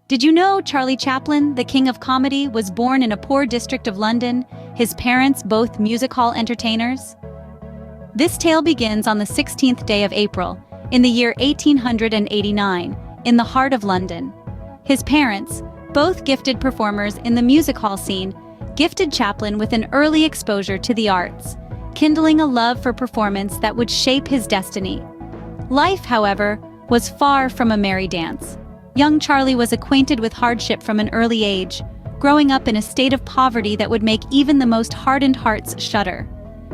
Did you know Charlie Chaplin, the king of comedy, was born in a poor district of London, his parents both music hall entertainers? This tale begins on the 16th day of April, in the year 1889, in the heart of London. His parents, both gifted performers in the music hall scene, gifted Chaplin with an early exposure to the arts, kindling a love for performance that would shape his destiny. Life, however, was far from a merry dance. Young Charlie was acquainted with hardship from an early age, growing up in a state of poverty that would make even the most hardened hearts shudder.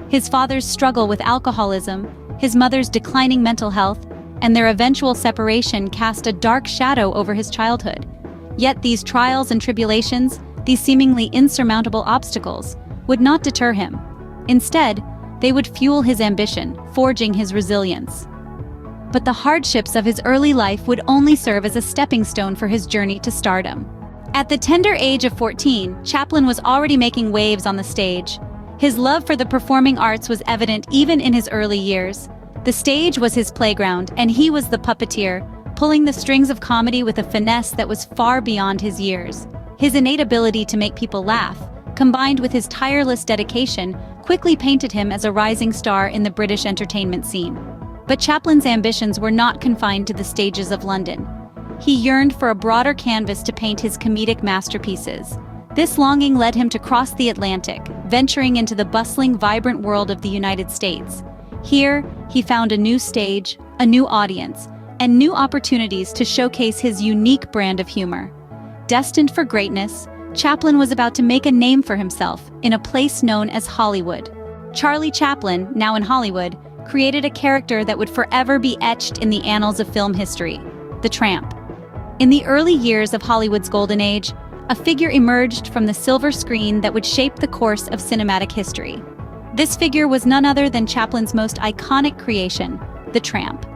His father's struggle with alcoholism, his mother's declining mental health, and their eventual separation cast a dark shadow over his childhood. Yet these trials and tribulations, these seemingly insurmountable obstacles, would not deter him. Instead, they would fuel his ambition, forging his resilience. But the hardships of his early life would only serve as a stepping stone for his journey to stardom. At the tender age of 14, Chaplin was already making waves on the stage. His love for the performing arts was evident even in his early years. The stage was his playground, and he was the puppeteer, pulling the strings of comedy with a finesse that was far beyond his years. His innate ability to make people laugh, combined with his tireless dedication, quickly painted him as a rising star in the British entertainment scene. But Chaplin's ambitions were not confined to the stages of London. He yearned for a broader canvas to paint his comedic masterpieces. This longing led him to cross the Atlantic, venturing into the bustling, vibrant world of the United States. Here, he found a new stage, a new audience, and new opportunities to showcase his unique brand of humor. Destined for greatness, Chaplin was about to make a name for himself in a place known as Hollywood. Charlie Chaplin, now in Hollywood, created a character that would forever be etched in the annals of film history, the Tramp. In the early years of Hollywood's golden age, a figure emerged from the silver screen that would shape the course of cinematic history. This figure was none other than Chaplin's most iconic creation, the Tramp.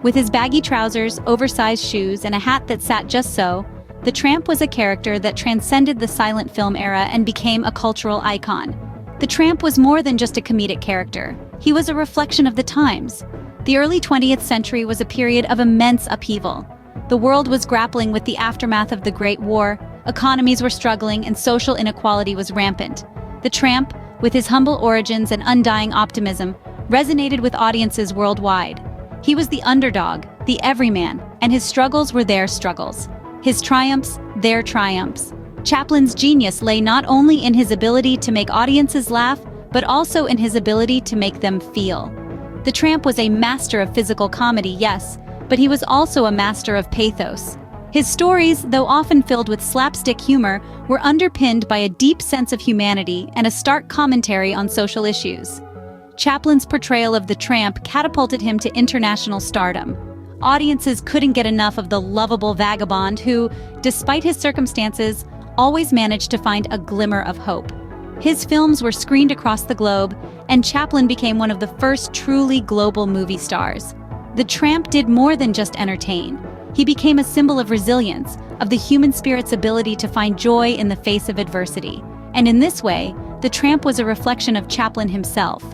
With his baggy trousers, oversized shoes, and a hat that sat just so, the Tramp was a character that transcended the silent film era and became a cultural icon. The Tramp was more than just a comedic character. He was a reflection of the times. The early 20th century was a period of immense upheaval. The world was grappling with the aftermath of the Great War, economies were struggling, and social inequality was rampant. The Tramp, with his humble origins and undying optimism, resonated with audiences worldwide. He was the underdog, the everyman, and his struggles were their struggles. His triumphs, their triumphs. Chaplin's genius lay not only in his ability to make audiences laugh, but also in his ability to make them feel. The Tramp was a master of physical comedy, yes, but he was also a master of pathos. His stories, though often filled with slapstick humor, were underpinned by a deep sense of humanity and a stark commentary on social issues. Chaplin's portrayal of the Tramp catapulted him to international stardom. Audiences couldn't get enough of the lovable vagabond who, despite his circumstances, always managed to find a glimmer of hope. His films were screened across the globe, and Chaplin became one of the first truly global movie stars. The Tramp did more than just entertain. He became a symbol of resilience, of the human spirit's ability to find joy in the face of adversity. And in this way, the Tramp was a reflection of Chaplin himself.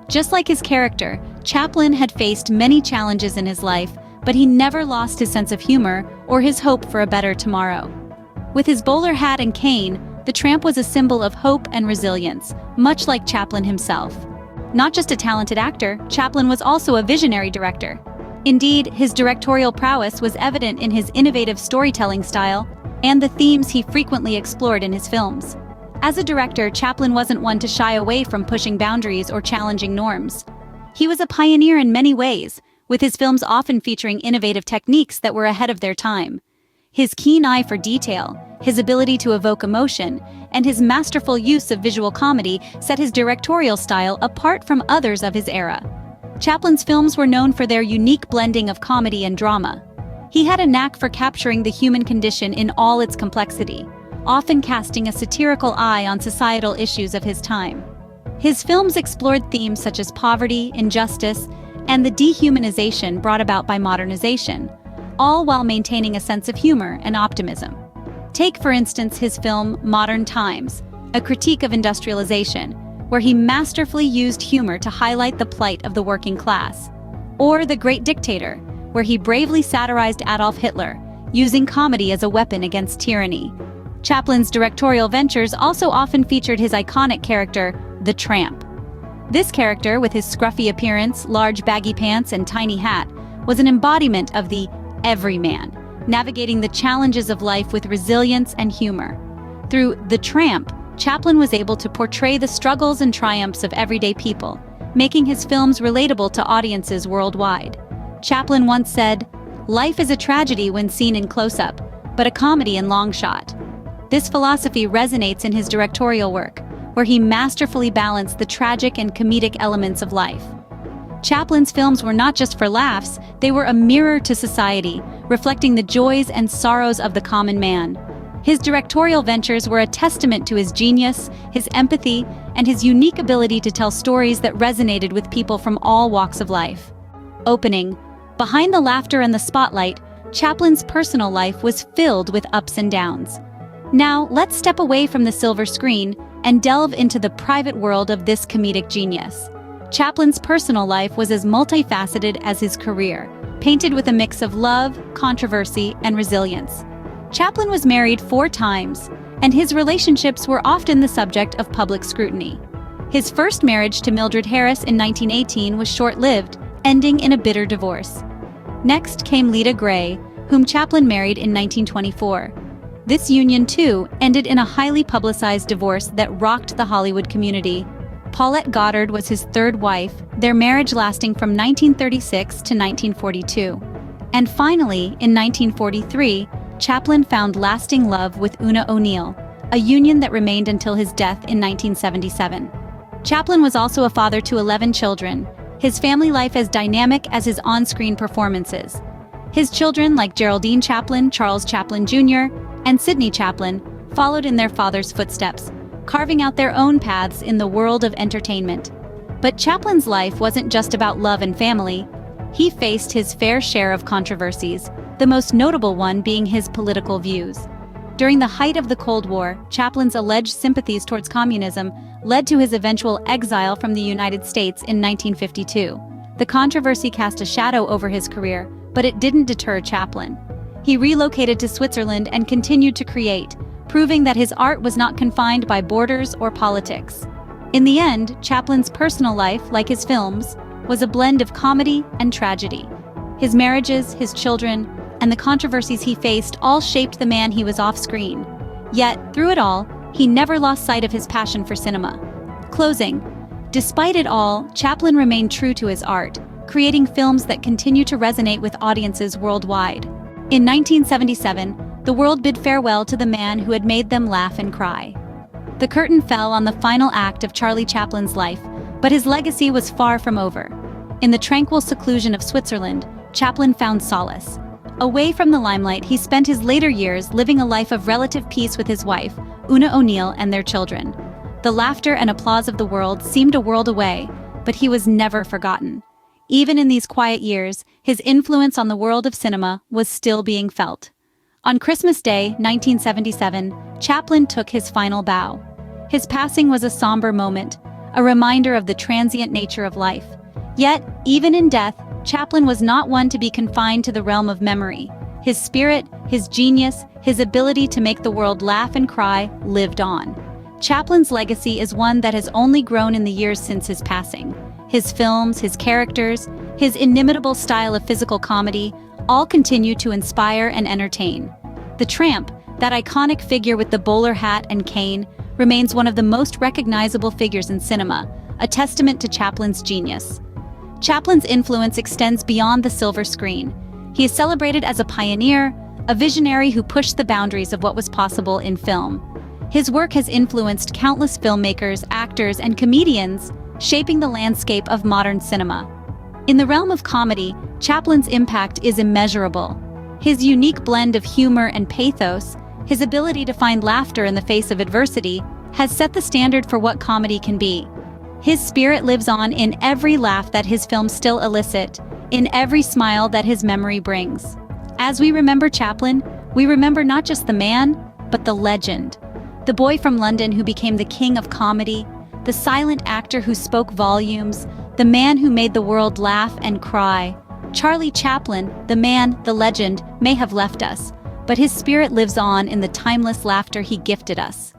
Just like his character, Chaplin had faced many challenges in his life, but he never lost his sense of humor or his hope for a better tomorrow. With his bowler hat and cane, the Tramp was a symbol of hope and resilience, much like Chaplin himself. Not just a talented actor, Chaplin was also a visionary director. Indeed, his directorial prowess was evident in his innovative storytelling style and the themes he frequently explored in his films. As a director, Chaplin wasn't one to shy away from pushing boundaries or challenging norms. He was a pioneer in many ways, with his films often featuring innovative techniques that were ahead of their time. His keen eye for detail, his ability to evoke emotion, and his masterful use of visual comedy set his directorial style apart from others of his era. Chaplin's films were known for their unique blending of comedy and drama. He had a knack for capturing the human condition in all its complexity, often casting a satirical eye on societal issues of his time. His films explored themes such as poverty, injustice, and the dehumanization brought about by modernization, all while maintaining a sense of humor and optimism. Take, for instance, his film Modern Times, a critique of industrialization, where he masterfully used humor to highlight the plight of the working class. Or The Great Dictator, where he bravely satirized Adolf Hitler, using comedy as a weapon against tyranny. Chaplin's directorial ventures also often featured his iconic character, the Tramp. This character, with his scruffy appearance, large baggy pants, and tiny hat, was an embodiment of the everyman, navigating the challenges of life with resilience and humor. Through The Tramp, Chaplin was able to portray the struggles and triumphs of everyday people, making his films relatable to audiences worldwide. Chaplin once said, "Life is a tragedy when seen in close-up, but a comedy in long shot." This philosophy resonates in his directorial work, where he masterfully balanced the tragic and comedic elements of life. Chaplin's films were not just for laughs, they were a mirror to society, reflecting the joys and sorrows of the common man. His directorial ventures were a testament to his genius, his empathy, and his unique ability to tell stories that resonated with people from all walks of life. Opening. Behind the laughter and the spotlight, Chaplin's personal life was filled with ups and downs. Now, let's step away from the silver screen and delve into the private world of this comedic genius. Chaplin's personal life was as multifaceted as his career, painted with a mix of love, controversy, and resilience. Chaplin was married 4 times, and his relationships were often the subject of public scrutiny. His first marriage to Mildred Harris in 1918 was short-lived, ending in a bitter divorce. Next came Leda Gray, whom Chaplin married in 1924. This union, too, ended in a highly publicized divorce that rocked the Hollywood community. Paulette Goddard was his 3rd wife, their marriage lasting from 1936 to 1942. And finally, in 1943, Chaplin found lasting love with Una O'Neill, a union that remained until his death in 1977. Chaplin was also a father to 11 children, his family life as dynamic as his on-screen performances. His children, like Geraldine Chaplin, Charles Chaplin Jr., and Sidney Chaplin, followed in their father's footsteps, carving out their own paths in the world of entertainment. But Chaplin's life wasn't just about love and family. He faced his fair share of controversies, the most notable one being his political views. During the height of the Cold War, Chaplin's alleged sympathies towards communism led to his eventual exile from the United States in 1952. The controversy cast a shadow over his career, but it didn't deter Chaplin. He relocated to Switzerland and continued to create, proving that his art was not confined by borders or politics. In the end, Chaplin's personal life, like his films, was a blend of comedy and tragedy. His marriages, his children, and the controversies he faced all shaped the man he was off-screen. Yet, through it all, he never lost sight of his passion for cinema. Closing. Despite it all, Chaplin remained true to his art, creating films that continue to resonate with audiences worldwide. In 1977, the world bid farewell to the man who had made them laugh and cry. The curtain fell on the final act of Charlie Chaplin's life, but his legacy was far from over. In the tranquil seclusion of Switzerland, Chaplin found solace. Away from the limelight, he spent his later years living a life of relative peace with his wife, Una O'Neill, and their children. The laughter and applause of the world seemed a world away, but he was never forgotten. Even in these quiet years, his influence on the world of cinema was still being felt. On Christmas Day, 1977, Chaplin took his final bow. His passing was a somber moment, a reminder of the transient nature of life. Yet, even in death, Chaplin was not one to be confined to the realm of memory. His spirit, his genius, his ability to make the world laugh and cry lived on. Chaplin's legacy is one that has only grown in the years since his passing. His films, his characters, his inimitable style of physical comedy, all continue to inspire and entertain. The Tramp, that iconic figure with the bowler hat and cane, remains one of the most recognizable figures in cinema, a testament to Chaplin's genius. Chaplin's influence extends beyond the silver screen. He is celebrated as a pioneer, a visionary who pushed the boundaries of what was possible in film. His work has influenced countless filmmakers, actors, and comedians, shaping the landscape of modern cinema. In the realm of comedy, Chaplin's impact is immeasurable. His unique blend of humor and pathos, his ability to find laughter in the face of adversity, has set the standard for what comedy can be. His spirit lives on in every laugh that his films still elicit, in every smile that his memory brings. As we remember Chaplin, we remember not just the man, but the legend. The boy from London who became the king of comedy, the silent actor who spoke volumes, the man who made the world laugh and cry. Charlie Chaplin, the man, the legend, may have left us, but his spirit lives on in the timeless laughter he gifted us.